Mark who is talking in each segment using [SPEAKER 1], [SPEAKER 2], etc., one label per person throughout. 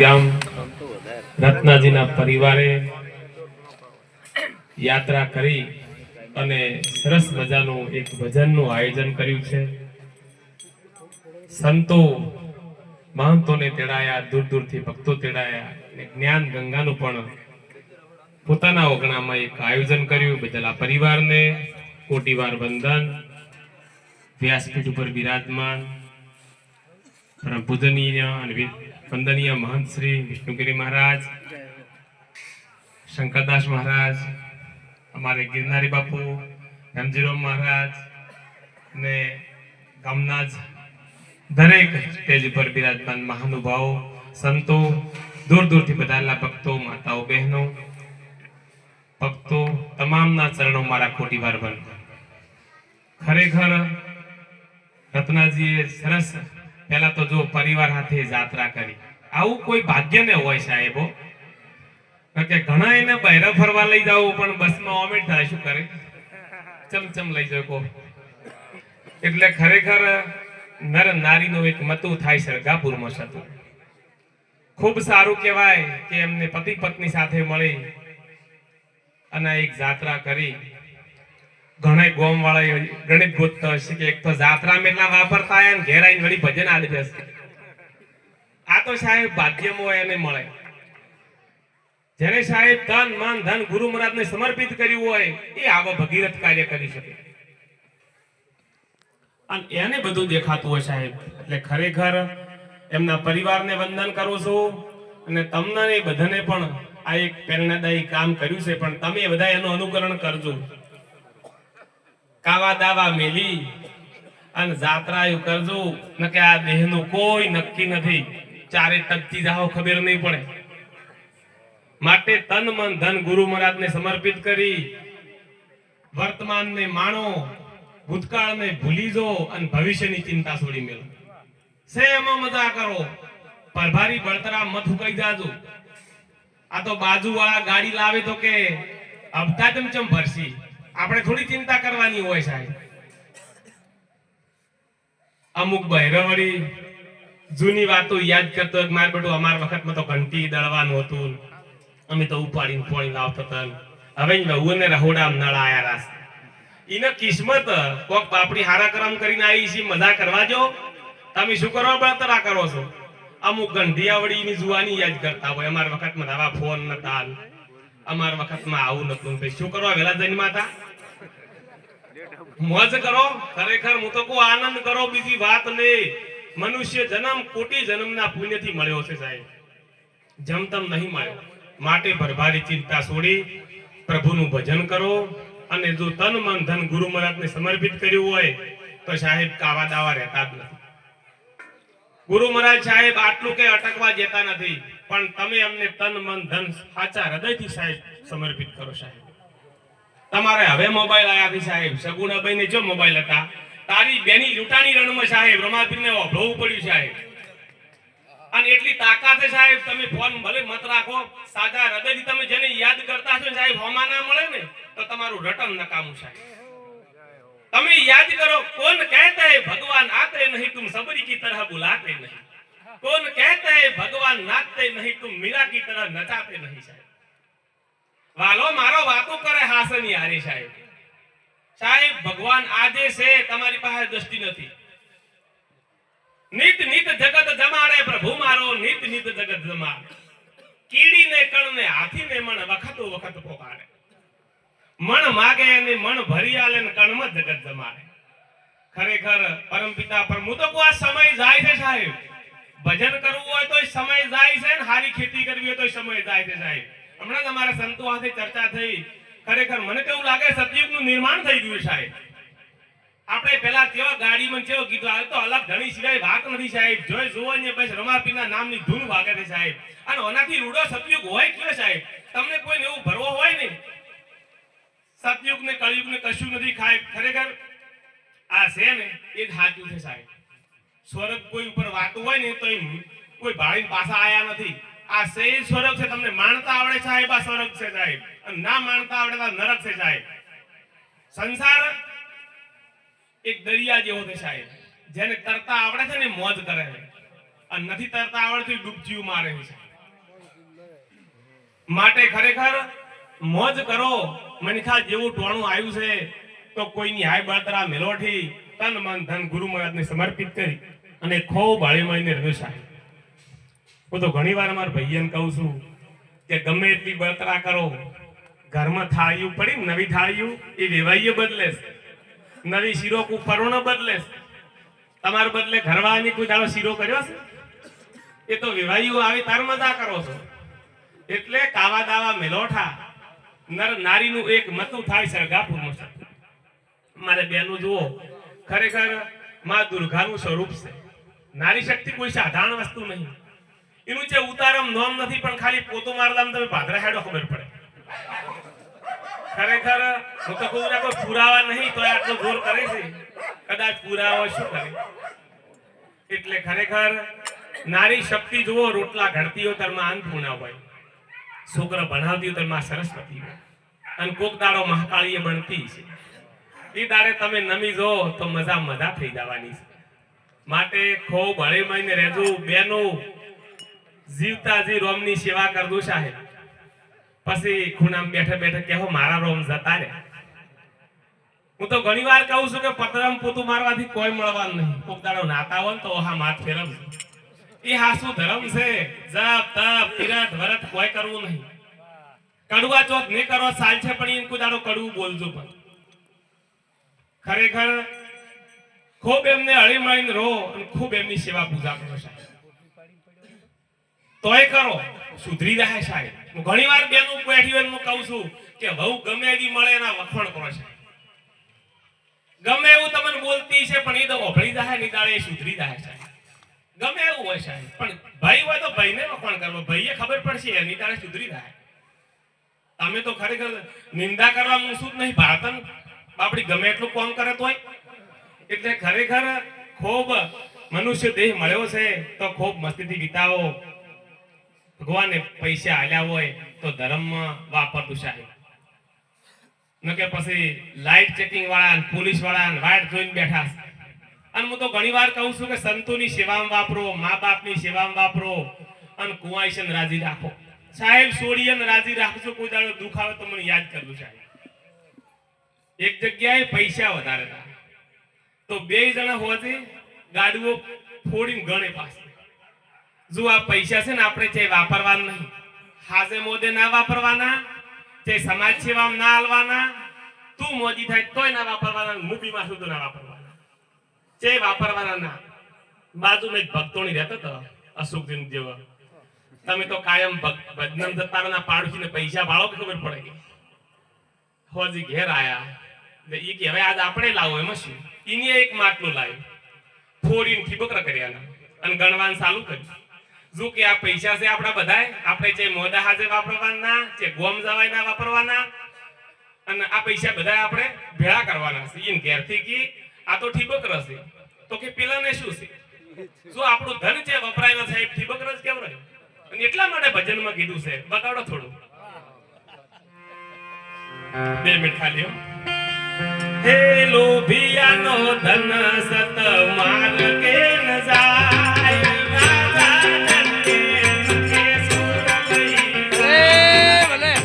[SPEAKER 1] ગામ રત્નાજીના પરિવારે યાત્રા કરી અને સરસ મજાનું એક ભજનનું આયોજન કર્યું છે. સંતો મહંતોને તેડાયા, દૂર દૂરથી ભક્તો તેડાયા અને જ્ઞાન ગંગાનું પણ પોતાના ઓગણામાં એક આયોજન કર્યું. બદલ આ પરિવારને કોટીવાર વંદન. વ્યાસપીઠ ઉપર બિરાજમાન પરમ પૂજનીય અને વંદનીય મહંત શ્રી વિષ્ણુગીરી મહારાજ, શંકરદાસ મહારાજ, અમારે ગિરનારી બાપુ, રામજીરાવ મહારાજ ને ગામના જ દરેક સ્ટેજ પર બિરાજમાન મહાનુભાવો, સંતો, દૂર દૂરથી પધારેલા ભક્તો, માતાઓ, બહેનો, ભક્તો તમામના ચરણો મારા કોટીવાર વંદન. ખરેખર રત્નાજીએ સરસ પહેલા તો જો પરિવાર સાથે યાત્રા કરી, આવું કોઈ ભાગ્ય ને હોય સાહેબો, કે ઘણા એને બહેરા ફરવા લઈ જાવ પણ બસમાં ઓમેટ થાય, શું કરે, ચમચમ લઈ શકો. એટલે ખરેખર નર નારીનું એક મતું થાય સરગાપુરમાં હતું. ખૂબ સારું કહેવાય કે એમને પતિ પત્ની સાથે મળી અને એક યાત્રા કરી. ઘણા ગોમ વાળા ગણિત ગોતતા હશે કે એક તો જાત્રા મેટલા વાપરતા ને ઘેર આવીને વળી ભજન આલી દેશે. આ તો સાહેબ ભાગ્યમાં એને મળે. જેને સાહેબ તન મન ધન ગુરુ મહારાજને સમર્પિત કર્યું હોય એ આવા ભગીરથ કાર્ય કરી શકે અને એને બધું દેખાતું હોય સાહેબ. એટલે ખરેખર એમના પરિવારને વંદન કરું છું અને તમને બધાને પણ આ એક પ્રેરણાદાયી કામ કર્યું છે, પણ તમે બધા એનું અનુકરણ કરજો. કાવા દાવા મેલી અને જાત્રાયું કરજો, નકે આ દેહનું કોઈ નક્કી નથી, ચારે તકતી જાઓ ખબર નહીં પડે. માટે તન મન ધન ગુરુ મહારાજને સમર્પિત કરી વર્તમાનને માણો, ભૂતકાળને ભૂલી જો અને ભવિષ્યની ચિંતા છોડી મેળવો. સેમાં મજા કરો, પરભારી બળતરા મત ફૂકાઈ જાજો. આ તો બાજુવાળા ગાડી લાવે તો કે હપ્તા ચમચમ ભરસી, આપણે થોડી ચિંતા કરવાની હોય સાહેબ. અમુક બહેરાવળી જૂની વાતો યાદ કરતો, માર બેટું અમાર વખતમાં તો ઘંટી દળવાનું હતું, અમે તો ઉપાડીને પોણી લાવતા હતા. હવે વહુને રહોડા નળ આયા રાસ. ઈને કિસ્મત કોક બાપડી હારા કરમ કરીને આવી છે, મજા કરવા જો. તમે શું કરો, બળતરા કરો છો. અમુક ગંઢિયાવળીની જુવાની યાદ કરતા હોય, અમાર વખતમાં આવા ફોન નતા, અમાર વખતમાં આવું નતું. ભાઈ શું કરવા, વેલા જન્મા હતા, મોજ કરો. ખરેખર હું તો કહું આનંદ કરો, બીજી વાત નહીં. મનુષ્ય જન્મ કોટી જન્મના પુણ્યથી મળ્યો છે સાહેબ, જમતમ નહીં મળ્યો. માટે ભરભારી ચિંતા છોડી પ્રભુનું ભજન કરો અને જો તન મન ધન ગુરુ મહારાજને સમર્પિત કર્યું હોય તો સાહેબ કાવા દાવા રહેતા જ નથી. ગુરુ મહારાજ સાહેબ આટલું કે અટકવા જતા નથી, પણ તમે અમને તન મન ધન સાચા હૃદયથી સાહેબ સમર્પિત કરો સાહેબ. તમારે હવે મોબાઈલ આયા છે સાહેબ, સગુણાબાઈને જો મોબાઈલ હતા, તારી બેની લૂંટાણી રણમાં સાહેબ રમાપીરને ઓભળવું પડ્યું સાહેબ. અને એટલી તાકાત છે સાહેબ, તમે ફોન ભલે મત રાખો, સાદા હૃદયથી તમે જેને યાદ કરતા છો સાહેબ, હોમા ના મળે ને તો તમારું રટન નકામું સાહેબ. તમે યાદ કરો, કોણ કહેતા હે ભગવાન આતે નહીં, તુમ सबरी की तरह बुलाते नहीं. कौन कहता है भगवान नाचते नहीं, तुम मीरा की तरह नचाते नहीं साहेब. વાલો મારો વાતો કરે હાસની હારી સાહેબ. સાહેબ ભગવાન આજે છે, તમારી પાસે દ્રષ્ટિ નથી. નિત નિત જગત જમાડે પ્રભુ મારો, નિત નિત જગત જમાડે. કીડીને કણને હાથીને મણ વખતો વખત પોકાડે. મણ માગે અને મણ ભરી આલે ને કણમાં જગત જમાડે. ખરેખર પરમપિતા પર હું તો કહું આ સમય જાય છે સાહેબ. ભજન કરવું હોય તો સમય જાય છે ને હારી ખેતી કરવી હોય તો સમય જાય છે સાહેબ. હમણાં તમારા સંતો સાથે ચર્ચા થઈ, ખરેખર મને તો એવું લાગે સતયુગનું નિર્માણ થઈ ગયું સાહેબ. આપણે પેલા કેવા ગાડીમાં કેવો કીધું, આ તો અલગ ઘણી સિવાય વાત નથી સાહેબ. જોઈ જોઈને બસ રમાપીના નામની ધૂન વાગે છે સાહેબ. અને ઓનાથી રૂડો સતયુગ હોય કયો સાહેબ? તમને કોઈને એવું ભરવો હોય ને, સતયુગ ને કળયુગ ને કશું નથી ખાય. ખરેખર આ છે ને એ જ સાચું છે સાહેબ. સ્વર્ગ કોઈ ઉપર વાતું હોય ને તો કોઈ ભાળીને પાછા આયા નથી. આ સે સ્વર્ગ છે, તમને માણતા આવડે સાહેબ આ સ્વર્ગ છે સાહેબ, અને ના માણતા આવડે તો નરક છે સાહેબ. સંસાર એક દરિયા જેવો છે સાહેબ. જેને તરતા આવડે છે ને મોજ કરે છે, અને નથી તરતા આવડતું ડૂબચીયું મારે છે સાહેબ. માટે ખરેખર મોજ કરો. મનખા જેવું ટોણું આવ્યું છે તો કોઈની હાય બળતરા મેલોઠી તન મન ધન ગુરુ મહારાજને સમર્પિત કરી અને ખૂબ હળીમળીને રહ્યો સાહેબ. હું તો ઘણી વાર મારા ભાઈઓને કહું છું કે ગમે એટલી બળતરા કરો, ઘરમાં થાળીયું પડી નવી થાળીયું એ વેવાઈએ બદલે છે, નવી શીરો પરોણો બદલે છે. તમારા બદલે ઘરવાળાની કોઈ દાડો શીરો કર્યો છે? એ તો વેવાઈઓ આવી તાર મજા કરો છો. એટલે કાવા દાવા મેલોઠા નર નારીનું એક મતું થાય સરગાપુરનું છે. મારે બેનું જુઓ, ખરેખર માં દુર્ગાનું સ્વરૂપ છે. નારી શક્તિ કોઈ સાધારણ વસ્તુ નહીં. એનું જે ઉતારમ નોમ નથી, પણ ખાલી પોતું મારલામ તમે ભાદરા હેડો ખબર પડે. ખરેખર હું તો કહું કોઈ પુરાવા નહીં તો આટલો જોર કરે છે. કદાચ પુરાવો શું કરે. એટલે ખરેખર નારી શક્તિ જુઓ, રોટલા ઘડતી હોય તરમાં અન્નપૂર્ણા હોય, છોકરા ભણાવતી હોય તરમાં સરસ્વતી હોય, અને કોક દાડો મહાકાળીએ બનતી છે. એ દાડે તમે નમી જો તો મજા થઈ જવાની છે. માટે ખૂબ હળીમળીને રહેજો બેનો. જીવતાજી રોમની સેવા કરજો સાહેબ. પછી ખૂણામ બેઠે બેઠે કહેવો મારા રોમ જતા રે. હું તો ઘણી વાર કહું છું કે પતરામ પોતું મારવાથી કોઈ મળવાનું નહીં. કોક દાડો નાતા હોય ને તો ઓહા માથ ફેરવ. એ હાસુ ધર્મ છે. જપ તપ તીરથ વ્રત કોઈ કરવું નહીં. કડવા ચોથ નહીં કરવા સાલ છે, પણ એને કોઈ દાડો કડવું બોલજો. પણ ખરેખર ખૂબ એમને હળીમળીને રહો અને ખૂબ એમની સેવા પૂજા કરો સાહેબ. તોય કરો સુધરી રહે સાહેબ. હું ઘણી વાર બેનું બેઠી હોય હું કહું છું કે બહુ ગમે એવી મળે એના વખણ કરો છે. ગમે એવું તમને બોલતી છે પણ એ તો ઓભળી જાય ને દાડે સુધરી જાય સાહેબ. ગમે એવું હોય સાહેબ, પણ ભાઈ હોય તો ભાઈને વખણ કરવો. ભાઈએ ખબર પડશે એની દાડે સુધરી જાય. તમે તો ખરેખર નિંદા કરવાનું શું જ નહીં. ભારતન આપણી ગમે એટલું કામ કરે તોય. એટલે ખરેખર ખૂબ મનુષ્ય દેહ મળ્યો છે તો ખૂબ મસ્તીથી વિતાવો. ભગવાને પૈસા આલ્યા હોય તો ધર્મમાં વાપરતું સાહેબ. ન કે પછી લાઈટ ચેકિંગ વાળા પોલીસ વાળા વાઇટ જોઈને બેઠા. અને હું તો ઘણી વાર કહું છું કે સંતોની સેવામાં વાપરો, મા બાપની સેવામાં વાપરો અને કુંવાઈશન રાજી રાખો સાહેબ. સોડિયન રાજી રાખજો. કોઈ દાડો દુઃખ આવે તો મને યાદ કરજો સાહેબ. એક જગ્યાએ પૈસા વધારે હતા તો બે જણા હોવાથી ગાડીઓ ફોડીને ગણે પાસે. જો આ પૈસા છે ને આપણે છે વાપરવાના નહીં. હાજે મોદે ના વાપરવાના, તે સમાજ સેવામાં ના આલવાના. તું મોદી થાય તોય ના વાપરવાના, મૂબીમાં સુધી ના વાપરવાના, તે વાપરવાના ના. બાજુમાં એક ભક્તોની રહેતો હતો અશોકજી જેવો. તમે તો કાયમ બદનામ જતાના પાડોશીને પૈસા ભાળો કે ખબર પડે કે હોજી ઘેર આયા એ કે હવે આજ આપણે લાવો એમાં શું. એને એક માટલું લાવ્યું, ફોડીને ઠીબકરા કર્યા અને ગણવાનું ચાલુ કર્યું. જો કે આ પૈસા છે આપણા બધાય, આપણે જે મોદા હાજે વાપરવાના, જે ગોમ જવાય ના વાપરવાના, અને આ પૈસા બધા આપણે ભેળા કરવાના છે. એને ઘેરથી કે આ તો ઠીબકર છે તો કે પેલાને શું છે. જો આપણું ધન છે વપરાયેલા સાહેબ ઠીબકર જ કેમ રહ્યું. અને એટલા માટે ભજનમાં કીધું છે. બતાડો થોડું. 2 મિનિટ ખાલી હો. હે લોભિયાનો ધન સત માલ કે ન જાય.
[SPEAKER 2] Hello.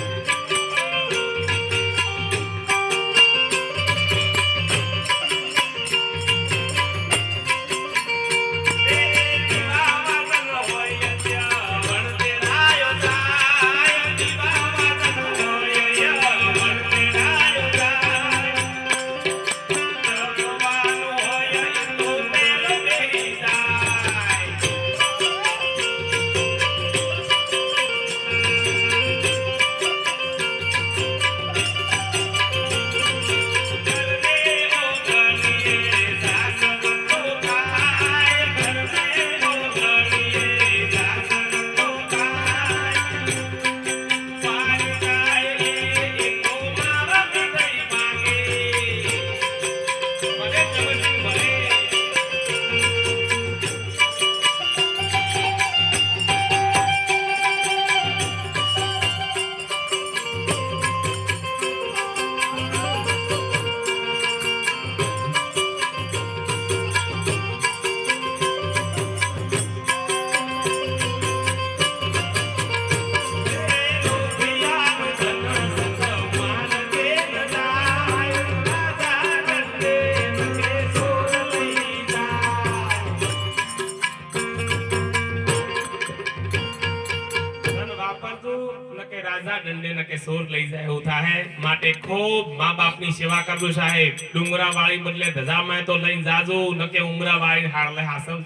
[SPEAKER 1] રાજા દંડે ન કે સોર લઈ જાય એવું થાય માટે ખૂબ મા બાપની સેવા કરજો સાહેબ ડુંગરા વાળી બદલે ધજામાં તો લઈને જાજો ન કે ઉમરા વાળી હાડલે હાસવ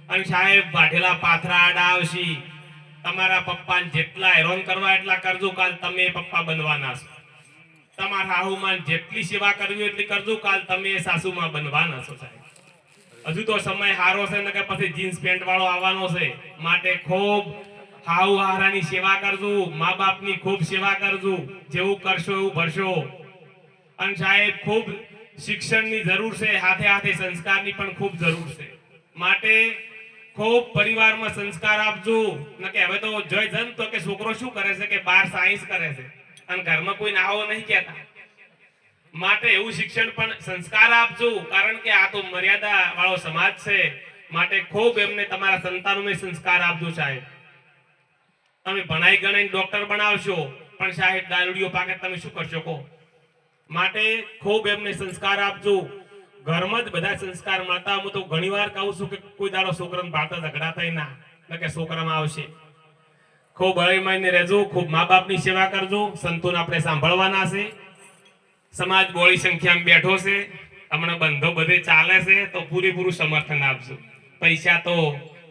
[SPEAKER 1] અને સાહેબ વાઢેલા પાથરા આડા આવશી તમારા પપ્પાને જેટલા હેરાન કરવા એટલા કરજો કાલ તમે પપ્પા બનવાના છો તમારા હાહુમાન જેટલી સેવા કરવી એટલી કરજો કાલ તમે સાસુમાં બનવાના છો સાહેબ હજુ તો સમય હારો છે ને કે પછી જીન્સ પેન્ટ વાળો આવવાનો છે માટે ખૂબ હાઉ હારાની સેવા કરજો મા બાપની ખૂબ સેવા કરજો જેવું કરશો એવું ભરશો અને સાહેબ ખૂબ શિક્ષણની જરૂર છે હાથે હાથે સંસ્કારની પણ ખૂબ જરૂર છે માટે ખૂબ પરિવારમાં સંસ્કાર આપજો ન કે હવે તો જોઈ જન તો કે છોકરો શું કરે છે કે બાર સાયન્સ કરે છે અને ઘરમાં કોઈ નાવો નહીં કહેતા માટે એવું શિક્ષણ પણ સંસ્કાર આપજો કારણ કે આ તો મર્યાદા વાળો સમાજ છે માટે ખૂબ એમને તમારા સંતાનોને સંસ્કાર આપજો સાહેબ તમે ભણાઈ ગણાઈને ડોક્ટર બનાવશો પણ સાહેબ દારૂડિયો પાકે તમે શું કરશો કહો માટે ખૂબ એમને સંસ્કાર આપજો ઘરમાં જ બધા સંસ્કાર મળતા હું તો ઘણીવાર કહું છું કે કોઈ દાડો છોકરાને ભાળતા ઝઘડા થાય ના કે છોકરામાં આવશે ખૂબ હળીમળીને રહેજો ખૂબ મા બાપની સેવા કરજો સંતોને આપણે સાંભળવાના છે સમાજ બોળી સંખ્યામાં બેઠો છે હમણાં બંધો બધે ચાલે છે તો પૂરેપૂરું સમર્થન આપજો પૈસા તો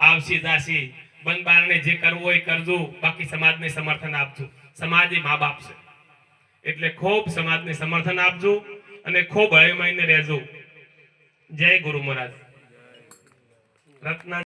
[SPEAKER 1] આવશે જાશે બંધ બારણે જે કરવું હોય કરજો બાકી સમાજને સમર્થન આપજો સમાજ એ મા બાપ છે એટલે ખૂબ સમાજને સમર્થન આપજો અને ખૂબ હળીમળીને રહેજો જય ગુરુ મહારાજ રત્ના